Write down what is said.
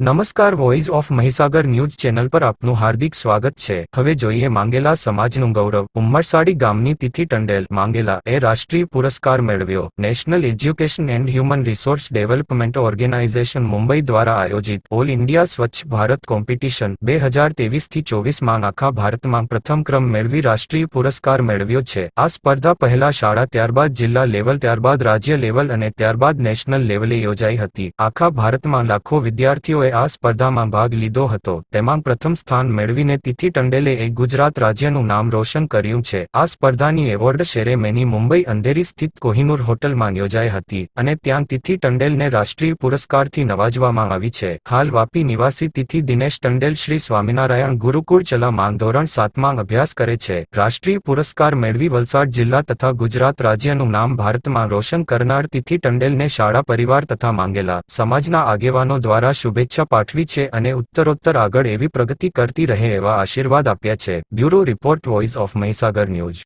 નમસ્કાર, voice of Mahisagar news channel પર આપનું હાર્દિક સ્વાગત છે। હવે જોઈએ માંગેલા સમાજનું ગૌરવ। ઉમરસાડી ગામની તિથિ ટંડેલ માંગેલા એ રાષ્ટ્રીય પુરસ્કાર મેળવ્યો। National education and human resource development organisation Mumbai દ્વારા આયોજિત ઓલ ઇન્ડિયા સ્વચ્છ ભારત કોમ્પિટિશન 2023-24માં આખા ભારતમાં પ્રથમ ક્રમ મેળવી રાષ્ટ્રીય પુરસ્કાર મેળવ્યો છે। આ સ્પર્ધા પહેલા શાળા, ત્યારબાદ જિલ્લા લેવલ, ત્યારબાદ રાજ્ય લેવલ અને ત્યારબાદ નેશનલ લેવલે યોજાઈ હતી। આખા ભારતમાં લાખો વિદ્યાર્થીઓએ આ સ્પર્ધામાં ભાગ લીધો હતો। તેમાં પ્રથમ સ્થાન મેળવીને તિથિ ટંડેલે એક ગુજરાત રાજ્યનું નામ રોશન કર્યું છે। આ સ્પર્ધાની એવોર્ડ સેરેમની મુંબઈ અંધેરી સ્થિત કોહિનૂર હોટલમાં યોજાઈ હતી અને ત્યાં તિથિ ટંડેલને રાષ્ટ્રીય પુરસ્કારથી નવાજવામાં આવી છે। હાલ વાપી નિવાસી તિથિ દિનેશ ટંડેલ શ્રી સ્વામિનારાયણ ગુરુકુળ ચલામાં ધોરણ 7માં અભ્યાસ કરે છે। રાષ્ટ્રીય પુરસ્કાર મેળવી વલસાડ જિલ્લા તથા ગુજરાત રાજ્યનું નામ ભારતમાં રોશન કરનાર તિથિ ટંડેલને શાળા પરિવાર તથા માંગેલા સમાજના આગેવાનો દ્વારા શુભેચ્છા પાઠવી છે અને ઉત્તરોત્તર આગળ એવી પ્રગતિ કરતી રહે એવા આશીર્વાદ આપ્યા છે। Bureau report, voice of Mahisagar news.